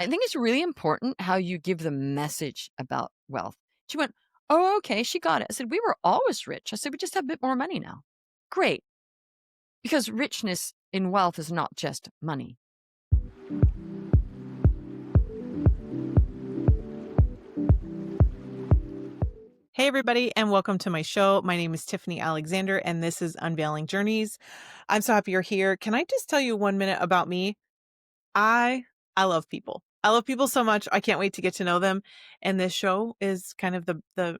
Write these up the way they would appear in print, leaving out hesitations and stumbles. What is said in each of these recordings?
I think it's really important how you give the message about wealth. She went, "Oh, okay." She got it. I said, "We were always rich." I said, "We just have a bit more money now." Great. Because richness in wealth is not just money. Hey, everybody, and welcome to my show. My name is Tiffany Alexander, and this is Unveiling Journeys. I'm so happy you're here. Can I just tell you 1 minute about me? I I love people. I love people so much. I can't wait to get to know them. And this show is kind of the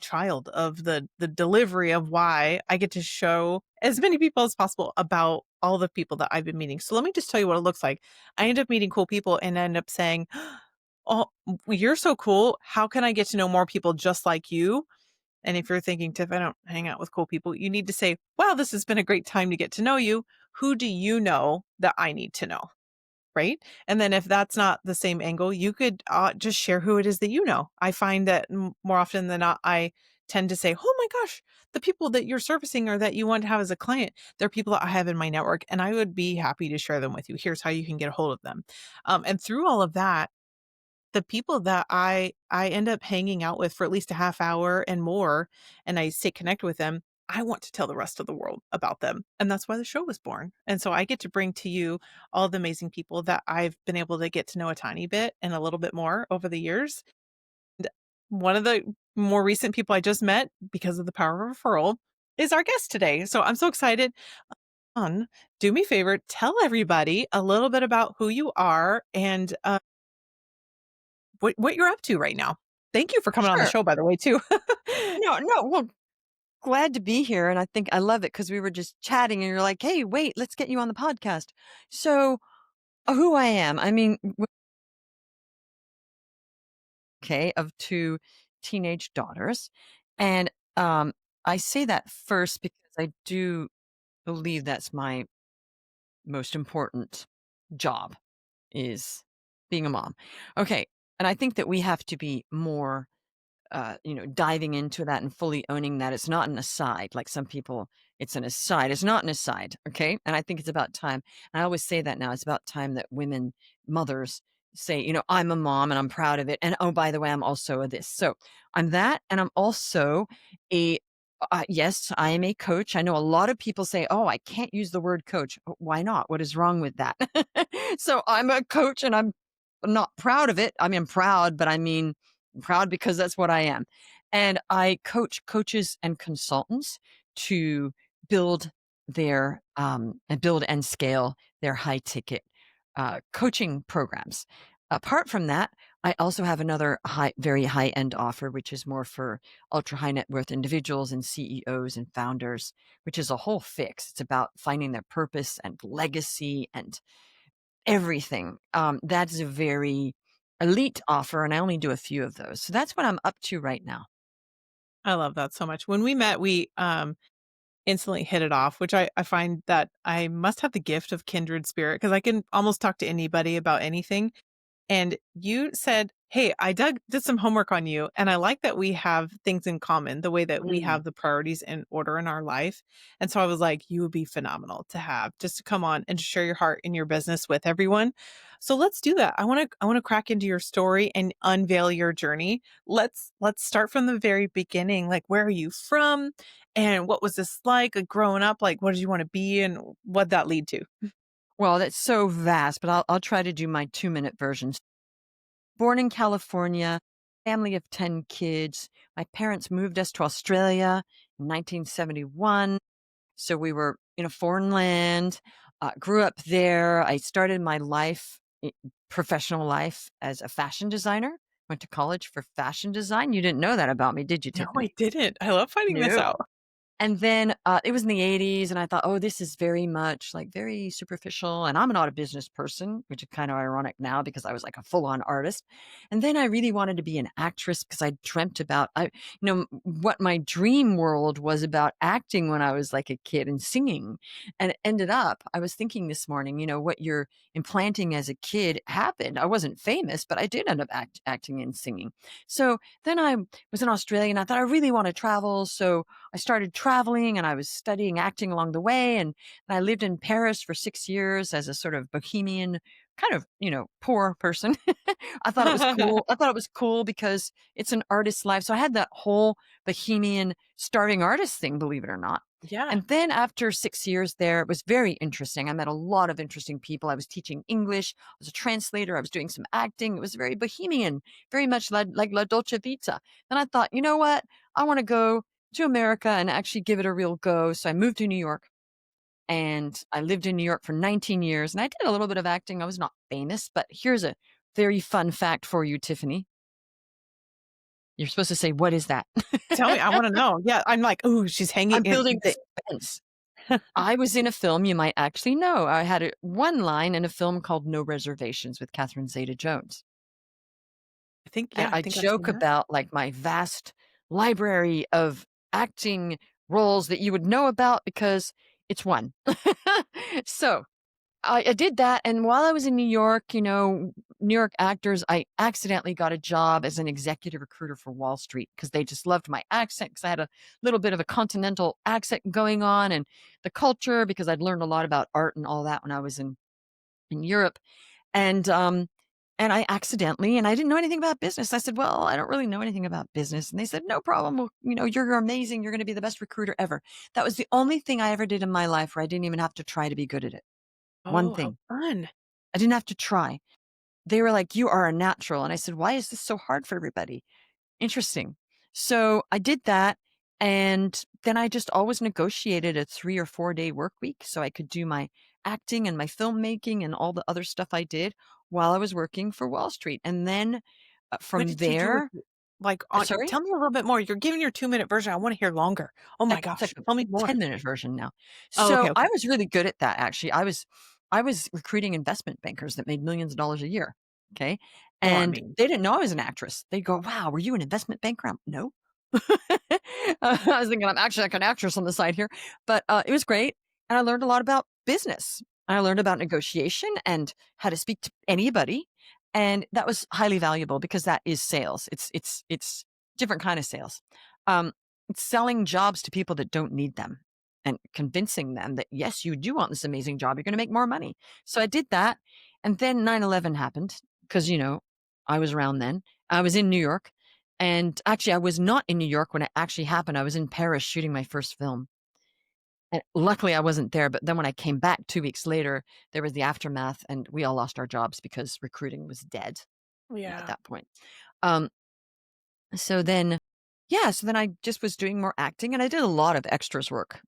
child of the delivery of why I get to show as many people as possible about all the people that I've been meeting. So let me just tell you what it looks like. I end up meeting cool people and end up saying, "Oh, you're so cool. How can I get to know more people just like you?" And if you're thinking, Tiff, I don't hang out with cool people, you need to say, wow, this has been a great time to get to know you. Who do you know that I need to know? Right. And then if that's not the same angle, you could just share who it is that you know. I find that more often than not, I tend to say, oh my gosh, the people that you're servicing or that you want to have as a client, they're people that I have in my network and I would be happy to share them with you. Here's how you can get a hold of them. And through all of that, the people that I end up hanging out with for at least a half hour and more, and I stay connected with them, I want to tell the rest of the world about them. And that's why the show was born. And so I get to bring to you all the amazing people that I've been able to get to know a tiny bit and a little bit more over the years. One of the more recent people I just met because of the power of referral is our guest today. So I'm so excited. Do me a favor, tell everybody a little bit about who you are and what you're up to right now. Thank you for coming on the Sure. show, by the way, too. No, no. Well, glad to be here. And I think I love it because we were just chatting and you're like, "Hey, wait, let's get you on the podcast." So, who I am, I mean, okay, of two teenage daughters. And I say that first because I do believe that's my most important job is being a mom. Okay. And I think that we have to be more diving into that and fully owning that it's not an aside. Like some people, it's an aside. It's not an aside. Okay. And I think it's about time. And I always say that now. It's about time that women, mothers, say, I'm a mom and I'm proud of it. And oh, by the way, I'm also a this. So I'm that. And I'm also a, yes, I am a coach. I know a lot of people say, oh, I can't use the word coach. Why not? What is wrong with that? So I'm a coach and I'm not proud of it. I mean, I'm proud, but I mean, I'm proud because that's what I am. And I coach coaches and consultants to build build and scale their high ticket coaching programs. Apart from that, I also have another very high end offer, which is more for ultra high net worth individuals and CEOs and founders, which is a whole fix. It's about finding their purpose and legacy and everything. That's a very elite offer, and I only do a few of those. So that's what I'm up to right now. I love that so much. When we met, we instantly hit it off, which I find that I must have the gift of kindred spirit because I can almost talk to anybody about anything. And you said, "Hey, I did some homework on you, and I like that we have things in common, the way that we Mm. have the priorities in order in our life." And so I was like, "You would be phenomenal to have just to come on and to share your heart and your business with everyone." So let's do that. I want to crack into your story and unveil your journey. Let's start from the very beginning. Like, where are you from, and what was this like growing up? Like, what did you want to be, and what that lead to? Well, that's so vast, but I'll try to do my 2-minute versions. Born in California, family of 10 kids. My parents moved us to Australia in 1971. So we were in a foreign land, grew up there. I started my professional life as a fashion designer, went to college for fashion design. You didn't know that about me, did you, No, I Tiffany? didn't. I love finding this No. out. And then, it was in the '80s, and I thought, "Oh, this is very much, like, very superficial," and I'm not a business person, which is kind of ironic now because I was, like, a full-on artist. And then I really wanted to be an actress because I dreamt about what my dream world was about acting when I was, like, a kid and singing. And it ended up I was thinking this morning, what you're implanting as a kid happened. I wasn't famous, but I did end up acting and singing. So then I was in Australia, and I thought, "I really wanna travel," so I started traveling and I was studying acting along the way. And I lived in Paris for 6 years as a sort of Bohemian kind of, poor person. I thought it was cool. I thought it was cool because it's an artist's life. So I had that whole Bohemian starving artist thing, believe it or not. Yeah. And then after 6 years there, it was very interesting. I met a lot of interesting people. I was teaching English. I was a translator. I was doing some acting. It was very Bohemian, very much like La Dolce Vita. Then I thought, you know what? I want to go to America and actually give it a real go. So I moved to New York and I lived in New York for 19 years and I did a little bit of acting. I was not famous, but here's a very fun fact for you, Tiffany. You're supposed to say, what is that? Tell me, I wanna know. Yeah, I'm like, "Ooh, she's hanging I'm in building the." suspense. I was in a film you might actually know. I had one line in a film called No Reservations with Catherine Zeta-Jones. And I I think I've seen joke that. about like my vast library of acting roles that you would know about because it's one. So I did that, and while I was in New York, New York actors, I accidentally got a job as an executive recruiter for Wall Street because they just loved my accent because I had a little bit of a continental accent going on and the culture because I'd learned a lot about art and all that when I was in Europe. And I accidentally, and I didn't know anything about business. I said, "Well, I don't really know anything about business." And they said, "No problem. Well, you're amazing. You're going to be the best recruiter ever." That was the only thing I ever did in my life where I didn't even have to try to be good at it. One Oh, how thing. fun. I didn't have to try. They were like, "You are a natural." And I said, "Why is this so hard for everybody?" Interesting. So I did that. And then I just always negotiated a 3 or 4 day work week so I could do my acting and my filmmaking and all the other stuff I did while I was working for Wall Street. And then What from did you do with there, it? Like, on sorry? tell me a little bit more. You're giving your 2-minute version, I wanna hear longer. Oh my It's like gosh, a tell me more. 10-minute version now. Oh, So okay, I okay. was really good at that, actually. I was recruiting investment bankers that made millions of dollars a year. Okay. Well, I And mean, they didn't know I was an actress. They'd go, "Wow, were you an investment banker?" No. I was thinking I'm actually like an actress on the side here, but it was great. And I learned a lot about business. I learned about negotiation and how to speak to anybody. And that was highly valuable because that is sales. It's different kind of sales. Um, it's selling jobs to people that don't need them and convincing them that, yes, you do want this amazing job. You're going to make more money. So I did that. And then 9/11 happened because, I was around then. I was in New York. And actually, I was not in New York when it actually happened. I was in Paris shooting my first film. And luckily, I wasn't there. But then when I came back 2 weeks later, there was the aftermath, and we all lost our jobs because recruiting was dead at yeah. that point. Um, so then, yeah, so then I just was doing more acting and I did a lot of extras work.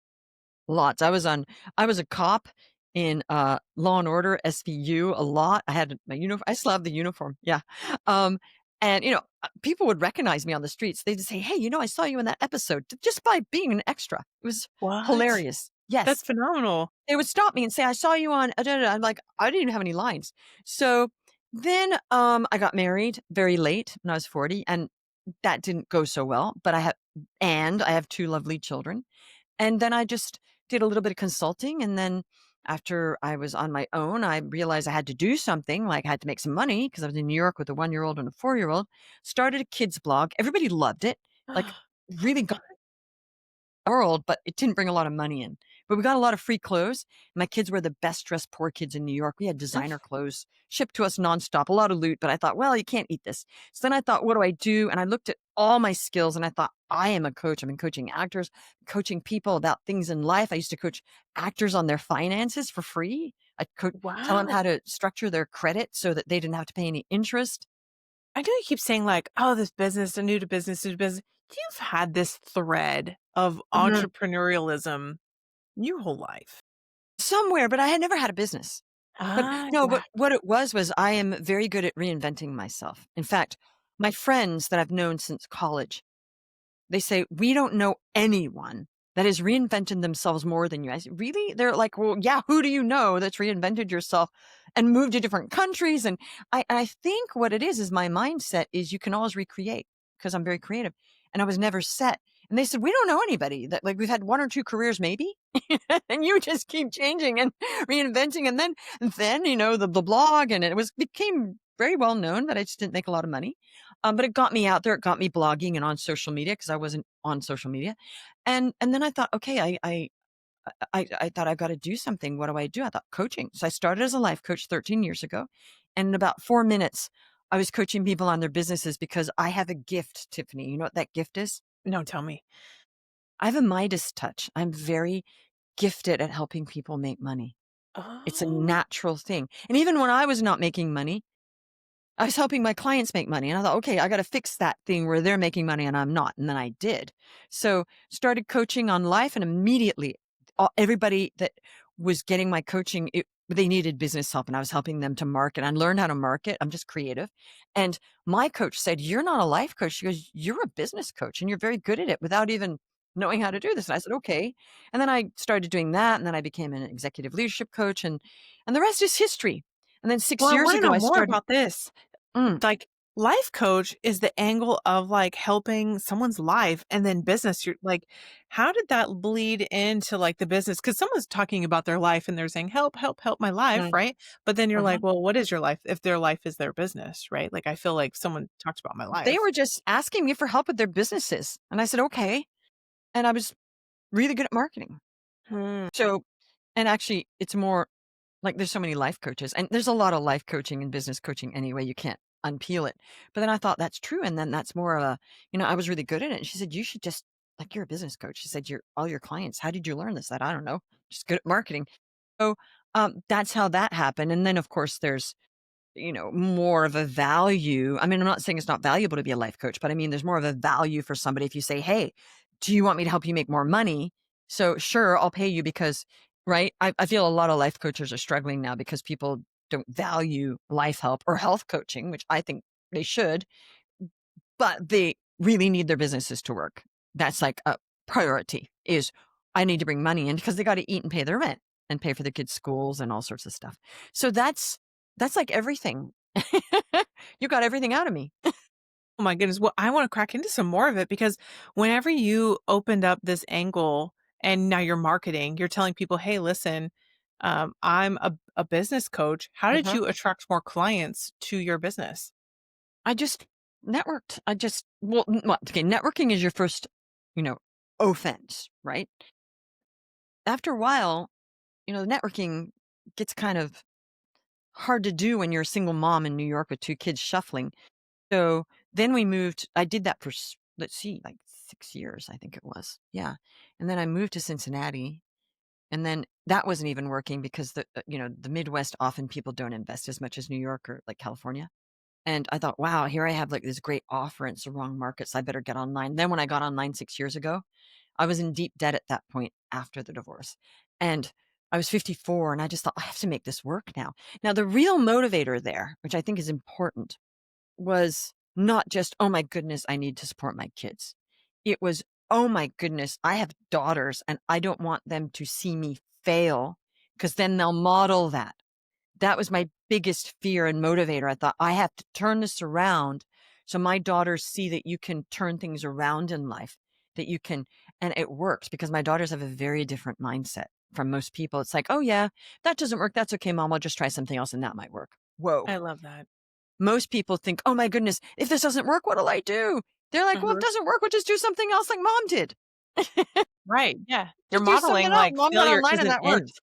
Lots. I was a cop in, Law& and Order, SVU a lot. I had my uniform. I still have the uniform, yeah. Um, and, people would recognize me on the streets. They'd say, "Hey, I saw you in that episode," just by being an extra. It was What? hilarious. Yes. That's phenomenal. They would stop me and say, "I saw you on" da, da, da." I'm like, I didn't even have any lines. So then, I got married very late when I was 40, and that didn't go so well, but I have 2 lovely children. And then I just did a little bit of consulting. And then after I was on my own, I realized I had to do something, like I had to make some money because I was in New York with a 1-year-old and a 4-year-old. Started a kids blog. Everybody loved it. Like How really got fun. world, but it didn't bring a lot of money in. But we got a lot of free clothes. My kids were the best dressed poor kids in New York. We had designer clothes shipped to us nonstop, a lot of loot, but I thought, well, you can't eat this. So then I thought, what do I do? And I looked at all my skills and I thought, I am a coach. I've been coaching actors, coaching people about things in life. I used to coach actors on their finances for free. Tell them how Wow. to structure their credit so that they didn't have to pay any interest. I know you keep saying like, "Oh, this business, new to business, new to business." You've had this thread of entrepreneurialism your whole life. Somewhere, but I had never had a business. But no, but Got what it was I am very good at reinventing myself. In fact, my friends that I've known since college, they say, "We don't know anyone that has reinvented themselves more than you." I said, "Really?" They're like, "Well, yeah, who do you know that's reinvented yourself and moved to different countries?" And I think what it is my mindset is you can always recreate because I'm very creative and I was never set. And they said, "We don't know anybody that like we've had 1 or 2 careers maybe." And you just keep changing and reinventing. And then, the blog and became very well known, but I just didn't make a lot of money. But it got me out there. It got me blogging and on social media because I wasn't on social media. And then I thought, okay, I thought I've got to do something. What do I do? I thought coaching. So I started as a life coach 13 years ago. And in about 4 minutes, I was coaching people on their businesses because I have a gift, Tiffany. You know what that gift is? No, tell me. I have a Midas touch. I'm very gifted at helping people make money. It's a Oh. natural thing. And even when I was not making money, I was helping my clients make money. And I thought, okay, I got to fix that thing where they're making money and I'm not. And then I did. So started coaching on life, and immediately everybody that was getting my coaching, they needed business help, and I was helping them to market. I learned how to market. I'm just creative. And my coach said, "You're not a life coach." She goes, "You're a business coach and you're very good at it without even knowing how to do this." And I said, "Okay." And then I started doing that. And then I became an executive leadership coach, and the rest is history. And then Well, 6 years I wanna ago, know I more started. about this. Mm, Like, life coach is the angle of, like, helping someone's life, and then business, you're like, how did that bleed into, like, the business? Because someone's talking about their life and they're saying, "Help, help, help my life," mm, right? But then you're uh-huh. like, "Well, what is your life?" If their life is their business, right? Like, I feel like someone talks about my They life. were just asking me for help with their businesses. And I said, "Okay." And I was really good at marketing. Hmm. So, and actually, it's more like there's so many life coaches, and there's a lot of life coaching and business coaching anyway. You can't unpeel it. But then I thought that's true. And then that's more of a, I was really good at it. And she said, "You should just, like, you're a business coach." She said, "You're all your clients. How did you learn this?" That I don't know. Just good at marketing. So that's how that happened. And then, of course, there's more of a value. I mean, I'm not saying it's not valuable to be a life coach, but I mean, there's more of a value for somebody if you say, "Hey, do you want me to help you make more money?" So sure, I'll pay you because, right? I feel a lot of life coaches are struggling now because people don't value life help or health coaching, which I think they should, but they really need their businesses to work. That's like a priority is I need to bring money in because they got to eat and pay their rent and pay for the kids' schools and all sorts of stuff. So that's like everything. You got everything out of me. Oh my goodness. Well, I wanna crack into some more of it because whenever you opened up this angle and now you're marketing, you're telling people, "Hey, listen, I'm a business coach." How did Uh-huh. you attract more clients to your business? I just networked. Okay, networking is your first, you know, offense, right? After a while, networking gets kind of hard to do when you're a single mom in New York with two kids shuffling. So then we moved. I did that for, let's see, like 6 years, I think it was. Yeah. And then I moved to Cincinnati. And then that wasn't even working because the Midwest, often people don't invest as much as New York or like California. And I thought, wow, here I have like this great offer. And it's the wrong market. So I better get online. Then when I got online 6 years ago, I was in deep debt at that point after the divorce. And I was 54 and I just thought, I have to make this work now. Now, the real motivator there, which I think is important, was not just, "Oh my goodness, I need to support my kids." It was, "Oh my goodness, I have daughters and I don't want them to see me fail because then they'll model that." That was my biggest fear and motivator. I thought, I have to turn this around so my daughters see that you can turn things around in life, that you can, and it works because my daughters have a very different mindset from most people. It's like, "Oh yeah, that doesn't work. That's okay, mom. I'll just try something else and that might work." Whoa. I love that. Most people think, "Oh my goodness, if this doesn't work, what'll I do?" They're like, "Well, if it Mhm. doesn't work, we'll just do something else like mom did." Right, yeah. You're Just do something modeling, else. like, Mom got failure online and isn't that end. worked.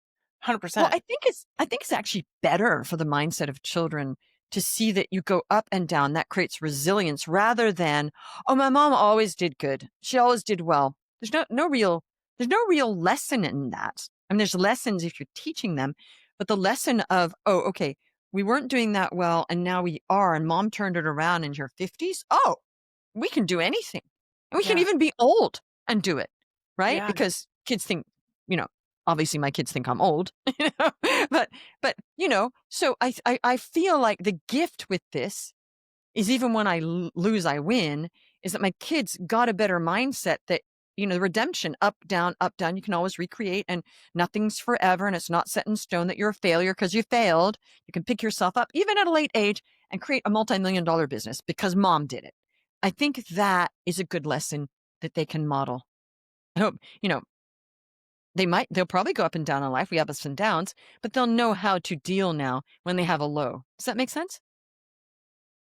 Well, 100%. I think it's actually better for the mindset of children to see that you go up and down. That creates resilience rather than, "Oh, my mom always did good. She always did well." There's no real lesson in that. I mean, there's lessons if you're teaching them, but the lesson of, "Oh, okay, we weren't doing that well and now we are, and mom turned it around in your 50s. Oh, we can do anything. And we can Yeah. even be old and do it." Right? Yeah. Because kids think, you know, obviously my kids think I'm old, you know, but so I feel like the gift with this is even when I lose, I win, is that my kids got a better mindset that, the redemption, up, down, you can always recreate and nothing's forever. And it's not set in stone that you're a failure because you failed. You can pick yourself up even at a late age and create a multi-million-dollar business because mom did it. I think that is a good lesson that they can model. I hope, they'll probably go up and down in life. We have ups and downs, but they'll know how to deal now when they have a low. Does that make sense?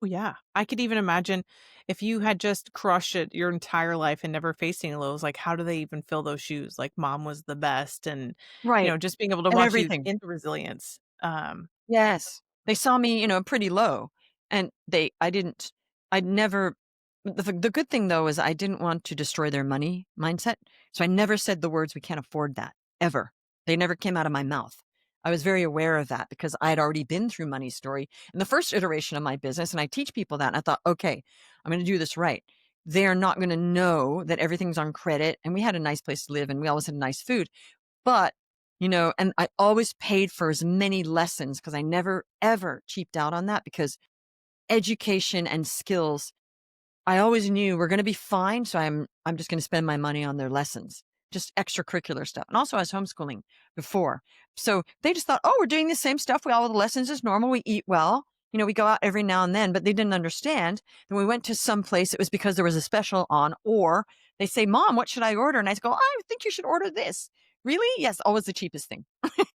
Oh, yeah. I could even imagine if you had just crushed it your entire life and never faced any lows, like, how do they even fill those shoes? Like, mom was the best and, Right. just being able to And watch you everything. into resilience. Yes. They saw me, pretty low, and I'd never the good thing, though, is I didn't want to destroy their money mindset, so I never said the words, "We can't afford that," ever. They never came out of my mouth. I was very aware of that because I had already been through money story in the first iteration of my business, and I teach people that, and I thought, "Okay, I'm gonna do this right." They're not gonna know that everything's on credit, and we had a nice place to live, and we always had nice food, but, and I always paid for as many lessons because I never ever cheaped out on that because education and skills, I always knew we're going to be fine. So I'm just going to spend my money on their lessons, just extracurricular stuff. And also I was homeschooling before. So they just thought, oh, we're doing the same stuff. We all the lessons is normal. We eat well. We go out every now and then, but they didn't understand. Then we went to some place, it was because there was a special on, or they say, Mom, what should I order? And I go, I think you should order this. Really? Yes, always the cheapest thing.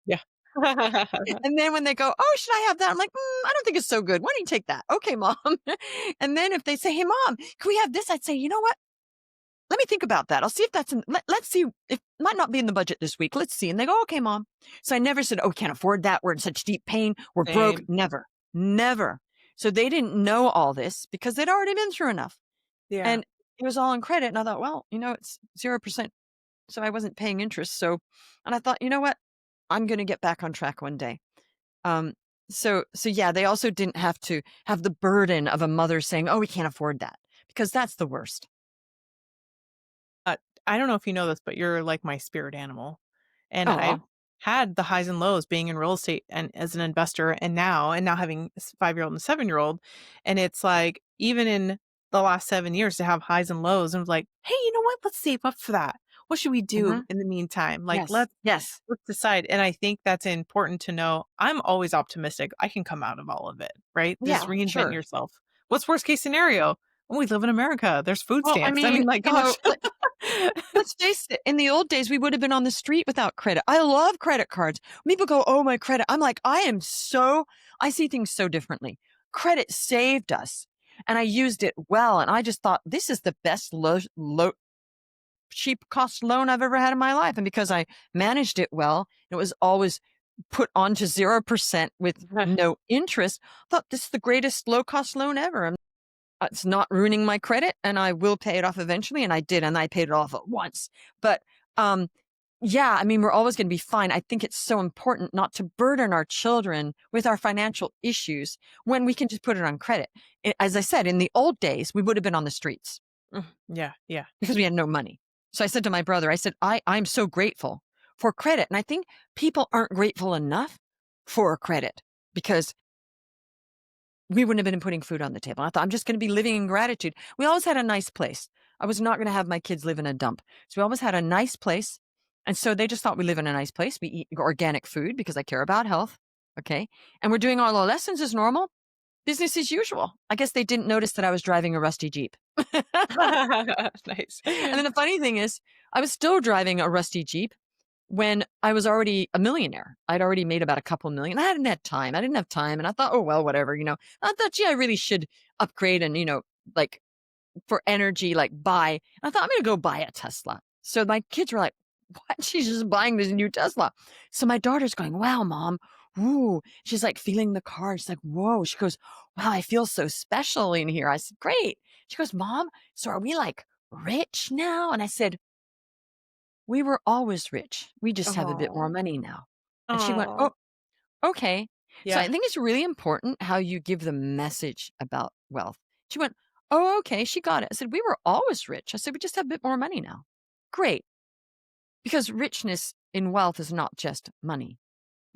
Yeah. And then when they go, "Oh, should I have that?" I'm like, I don't think it's so good. Why don't you take that?" "Okay, mom." And then if they say, "Hey, mom, can we have this?" I'd say, "You know what? Let me think about that. I'll see if that's let's see if it might not be in the budget this week. Let's see." And they go, "Okay, mom." So I never said, "Oh, can't afford that. We're in such deep pain. We're broke." Same. Never. Never. So they didn't know all this because they'd already been through enough. Yeah. And it was all on credit. And I thought, well, it's 0%. So I wasn't paying interest. And I thought, you know what? I'm going to get back on track one day. Um, so yeah, they also didn't have to have the burden of a mother saying, "Oh, we can't afford that," because that's the worst. Uh, I don't know if you know this, but you're like my spirit animal. And Oh, I've had the highs and lows being in real estate and as an investor and now having a 5-year-old and a 7-year-old. And it's like, even in the last 7 years to have highs and lows and was like, hey, you know what? Let's save up for that. What should we do mhm. in the meantime? Like, Yes, yes, let's decide. And I think that's important to know. I'm always optimistic. I can come out of all of it, right? Just yeah, reinvent sure. yourself. What's worst case scenario? Oh, we live in America. There's food Well, I stamps. I mean, mean, like, gosh. let's face it. In the old days, we would have been on the street without credit. I love credit cards. People go, "Oh, my credit." I'm like, I see things so differently. Credit saved us, and I used it well. And I just thought this is the best cheap cost loan I've ever had in my life. And because I managed it well, it was always put onto 0% with no interest. I thought this is the greatest low cost loan ever. It's not ruining my credit and I will pay it off eventually. And I did, and I paid it off at once. But, yeah, I mean, we're always going to be fine. I think it's so important not to burden our children with our financial issues when we can just put it on credit. As I said, in the old days, we would have been on the streets Yeah, yeah. because we had no money. So I said to my brother, I said, I'm so grateful for credit. And I think people aren't grateful enough for credit because we wouldn't have been putting food on the table. I thought, I'm just going to be living in gratitude. We always had a nice place. I was not going to have my kids live in a dump. So we always had a nice place. And so they just thought we live in a nice place. We eat organic food because I care about health. Okay. And we're doing all our lessons as normal, business as usual. I guess they didn't notice that I was driving a rusty Jeep. Nice. And then the funny thing is, I was still driving a rusty Jeep when I was already a millionaire. I'd already made about a couple million. I hadn't had time. I didn't have time. And I thought, oh, well, whatever. I thought, gee, I really should upgrade and, like for energy, like buy. And I thought, I'm going to go buy a Tesla. So my kids were like, what? She's just buying this new Tesla. So my daughter's going, wow, mom. Ooh. She's like feeling the car. She's like, whoa. She goes, wow, I feel so special in here. I said, great. She goes, mom, so are we like rich now? And I said, we were always rich. We just have a bit more Oh. money now. And she went, Oh. oh, okay. So I Yeah. think it's really important how you give the message about wealth. She went, oh, okay. She got it. I said, we were always rich. I said, we just have a bit more money now. Great. Because richness in wealth is not just money.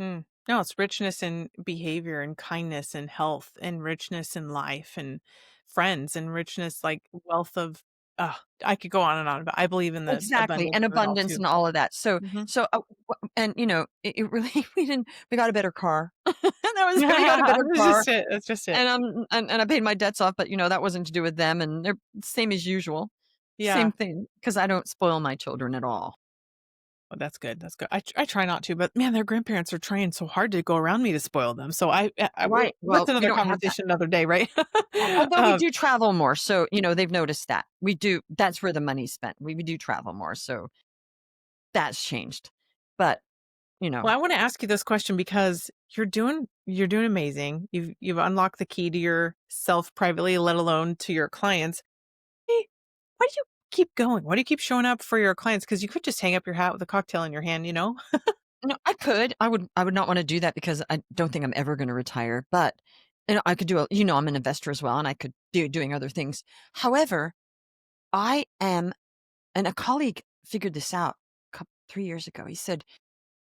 Mm. No, it's richness in behavior and kindness and health and richness in life and friends and richness, like wealth of, I could go on and on, but I believe in the Exactly. abundance And of it all abundance too. and all of that. Mhm. And it really, we got a better car. We got a better That's car. just it. That's just it. And I paid my debts off, but that wasn't to do with them. And they're same as usual. Same Yeah. thing. Because I don't spoil my children at all. Oh, that's good, that's good. I try not to, but man, their grandparents are trying so hard to go around me to spoil them. So Right. that's Well, we another don't have that. conversation another day, right? Although we Um, do travel more, so, they've noticed that. We do that's where the money's spent. We do travel more, so that's changed. But, you know well, I wanna ask you this question because you're doing amazing. You've unlocked the key to yourself privately, let alone to your clients. Hey, why do you keep going? Why do you keep showing up for your clients? Because you could just hang up your hat with a cocktail in your hand, you know? No, I could. I would not wanna do that because I don't think I'm ever gonna retire, but, I could do I'm an investor as well, and I could do doing other things. However, I am and a colleague figured this out 3 years ago. He said,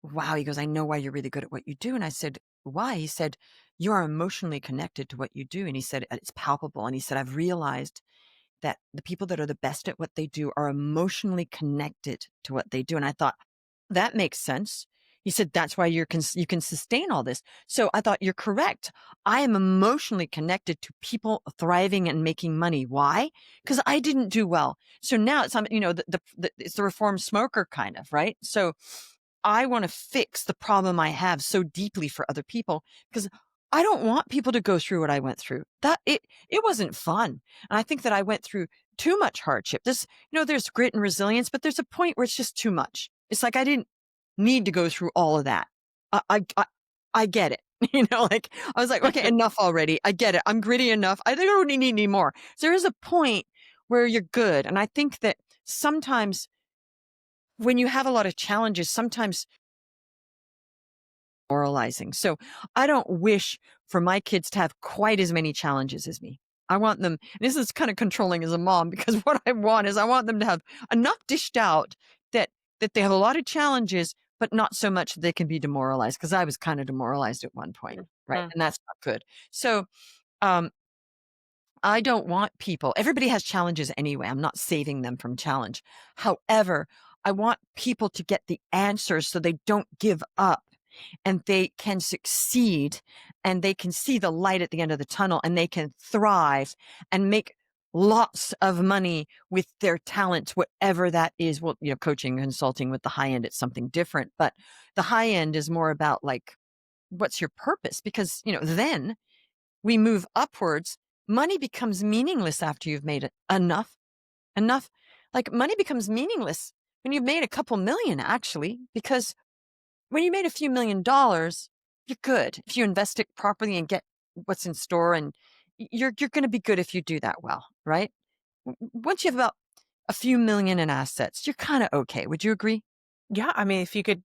"Wow," he goes, "I know why you're really good at what you do." And I said, "Why?" He said, "You are emotionally connected to what you do." And he said, "It's palpable." And he said, "I've realized that the people that are the best at what they do are emotionally connected to what they do." And I thought, that makes sense. He said, "That's why you can sustain all this." So I thought, you're correct. I am emotionally connected to people thriving and making money. Why? Because I didn't do well. So now it's, it's the reformed smoker kind of, right? So I want to fix the problem I have so deeply for other people because I don't want people to go through what I went through. It wasn't fun. And I think that I went through too much hardship. There's grit and resilience, but there's a point where it's just too much. It's like I didn't need to go through all of that. I get it. Like I was like, okay, enough already. I get it. I'm gritty enough. I don't need any more. So there is a point where you're good. And I think that sometimes when you have a lot of challenges, sometimes moralizing. So I don't wish for my kids to have quite as many challenges as me. I want them, this is kind of controlling as a mom because what I want is I want them to have enough dished out that they have a lot of challenges, but not so much that they can be demoralized because I was kind of demoralized at one point, right? Mhm. And that's not good. So um I don't want people everybody has challenges anyway. I'm not saving them from challenge. However, I want people to get the answers so they don't give up and they can succeed and they can see the light at the end of the tunnel and they can thrive and make lots of money with their talents, whatever that is. Well, coaching, consulting with the high end, it's something different, but the high end is more about like, what's your purpose? Because, then we move upwards. Money becomes meaningless after you've made it enough. Like money becomes meaningless when you've made a couple million, actually, because when you made a few $1,000,000, you're good. If you invest it properly and get what's in store and you're going to be good if you do that well, right? Once you have about a few million in assets, you're kind of okay. Would you agree? Yeah, I mean, if you could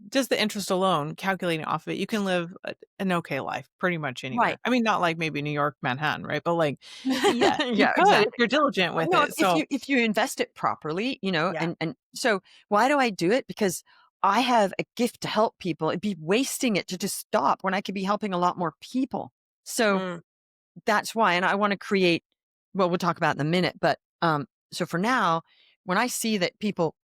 just the interest alone, calculating off of it, you can live an okay life pretty much Right. anywhere. I mean, not like maybe New York, Manhattan, right? But like, yeah, you Yeah, could if exactly. you're diligent with No, it. if So, you invest it properly, yeah. and so why do I do it? Because I have a gift to help people. It'd be wasting it to just stop when I could be helping a lot more people. So Mm. that's why, and I want to create. Well, we'll talk about it in a minute, but so for now, when I see that people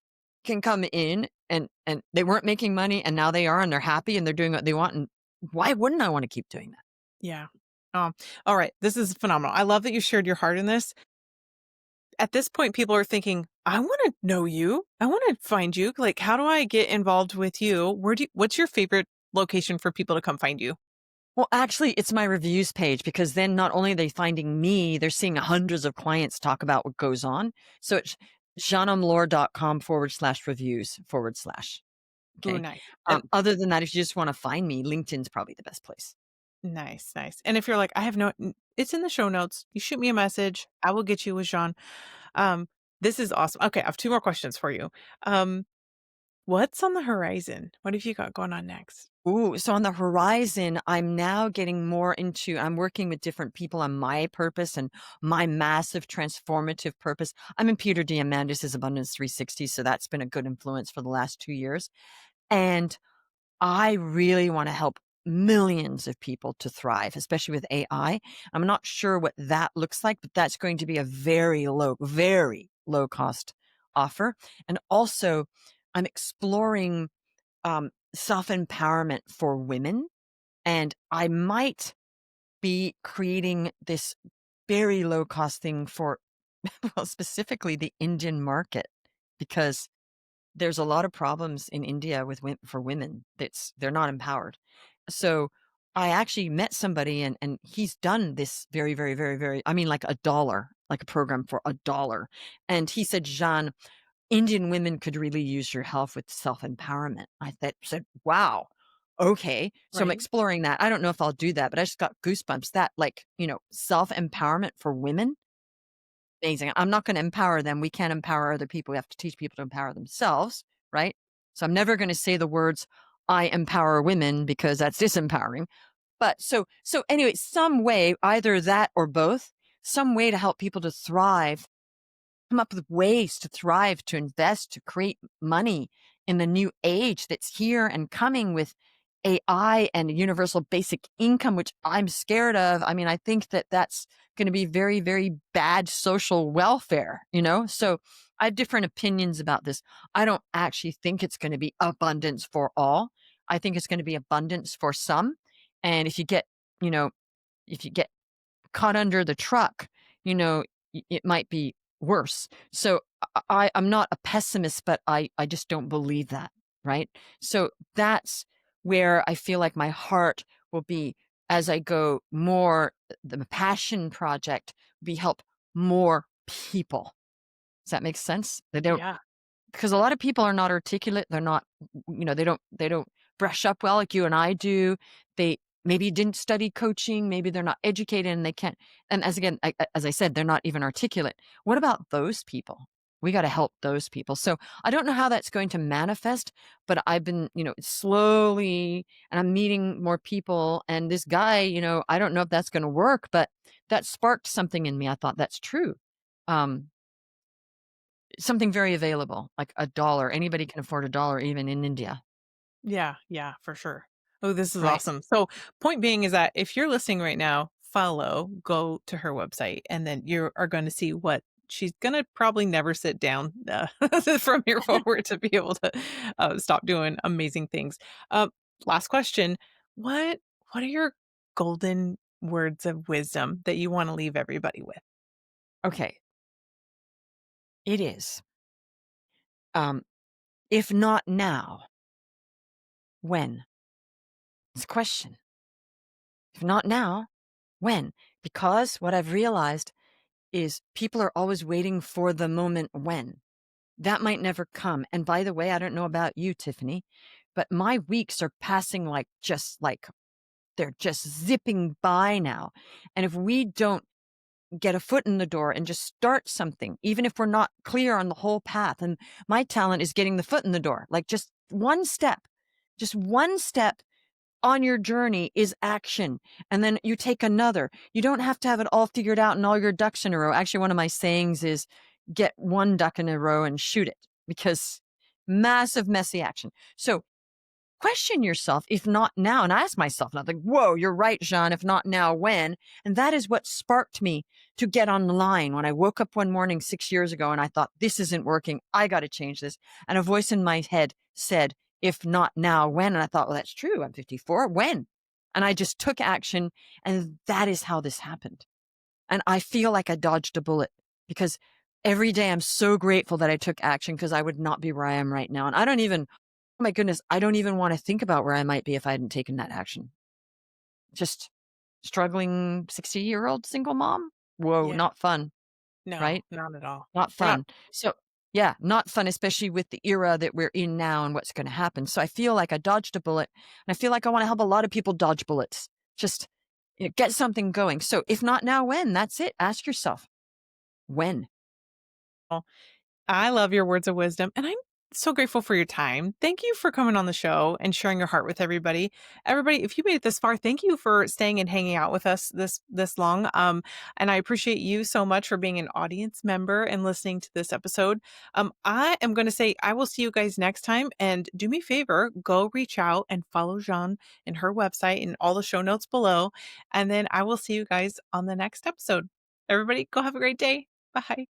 can come in and they weren't making money and now they are and they're happy and they're doing what they want, and why wouldn't I want to keep doing that? Yeah. All right. This is phenomenal. I love that you shared your heart in this. At this point, people are thinking, I want to know you. I want to find you. Like, how do I get involved with you? What's your favorite location for people to come find you? Well, actually, it's my reviews page because then not only are they finding me, they're seeing hundreds of clients talk about what goes on. So it's jeanneomlor.com/reviews/. Ooh, Okay. nice. And Other than that, if you just want to find me, LinkedIn's probably the best place. nice, nice. And if you're like, I have it's in the show notes. You shoot me a message. I will get you with Jean. Um, this is awesome. Okay, I have two more questions for you. Um, what's on the horizon? What have you got going on next? Ooh, so on the horizon, I'm now getting more into, I'm working with different people on my purpose and my massive transformative purpose. I'm in Peter Diamandis' Abundance 360, so that's been a good influence for the last 2 years. And I really want to help millions of people to thrive, especially with AI. I'm not sure what that looks like, but that's going to be a very low cost offer. And also, I'm exploring self empowerment for women. And I might be creating this very low cost thing for, well, specifically the Indian market, because there's a lot of problems in India with for women. They're not empowered. So I actually met somebody and he's done this very, very, very, very, I mean, like a dollar, like a program for a dollar. And he said, Jeanne, Indian women could really use your help with self-empowerment. Said, wow. Okay. So I'm Right. exploring that. I don't know if I'll do that, but I just got goosebumps that like, self-empowerment for women. Amazing. I'm not going to empower them. We can't empower other people. We have to teach people to empower themselves. Right. So I'm never going to say the words, I empower women because that's disempowering. But so anyway, some way, either that or both, some way to help people to thrive, come up with ways to thrive, to invest, to create money in the new age that's here and coming with AI and universal basic income, which I'm scared of. I mean, I think that that's going to be very, very bad social welfare, So I have different opinions about this. I don't actually think it's going to be abundance for all. I think it's going to be abundance for some. And you know, if you get caught under the truck, you know, it might be worse. So I'm not a pessimist, but I just don't believe that. Right. So that's where I feel like my heart will be as I go more. The passion project will be help more people. Does that make sense? They don't, Yeah. because a lot of people are not articulate. They're not, they don't brush up well like you and I do. They maybe didn't study coaching. Maybe they're not educated and they can't. And as I said, they're not even articulate. What about those people? We got to help those people. So I don't know how that's going to manifest, but I've been, slowly, and I'm meeting more people. And this guy, I don't know if that's going to work, but that sparked something in me. I thought that's true. Um, Something very available, like a dollar. Anybody can afford a dollar even in India, Yeah, yeah, for sure. Oh, this is right? awesome. So, point being is that if you're listening right now, go to her website, and then you are going to see what she's going to probably never sit down from here forward to be able to stop doing amazing things. Uh, Last question: what What are your golden words of wisdom that you want to leave everybody with? Okay, it is. Um, if not now, when? It's a question. If not now, when? Because what I've realized is people are always waiting for the moment when. That might never come. And by the way, I don't know about you, Tiffany, but my weeks are passing like they're just zipping by now. And if we don't get a foot in the door and just start something, even if we're not clear on the whole path. And my talent is getting the foot in the door, like just one step on your journey is action. And then you take another. You don't have to have it all figured out and all your ducks in a row. Actually, one of my sayings is get one duck in a row and shoot it because massive, messy action. So question yourself, if not now. And I ask myself, and I'm like, whoa, you're right, Jeanne. If not now, when? And that is what sparked me to get on the line when I woke up one morning 6 years ago and I thought, this isn't working. I got to change this. And a voice in my head said, if not now, when? And I thought, well, that's true. I'm 54. When? And I just took action. And that is how this happened. And I feel like I dodged a bullet because every day I'm so grateful that I took action because I would not be where I am right now. And I don't even, oh my goodness, I don't even want to think about where I might be if I hadn't taken that action. Just struggling 60-year-old single mom. Whoa, Yeah, not fun, no, right? not at all. Not We're not. fun. So, yeah, not fun, especially with the era that we're in now and what's going to happen. So I feel like I dodged a bullet and I feel like I want to help a lot of people dodge bullets. Just get something going. So if not now, when? That's it. Ask yourself, when? I love your words of wisdom, and I'm so grateful for your time. Thank you for coming on the show and sharing your heart with everybody. Everybody, if you made it this far, thank you for staying and hanging out with us this long. And I appreciate you so much for being an audience member and listening to this episode. I am going to say I will see you guys next time. And do me a favor, go reach out and follow Jeanne and her website and all the show notes below. And then I will see you guys on the next episode. Everybody, go have a great day. Bye.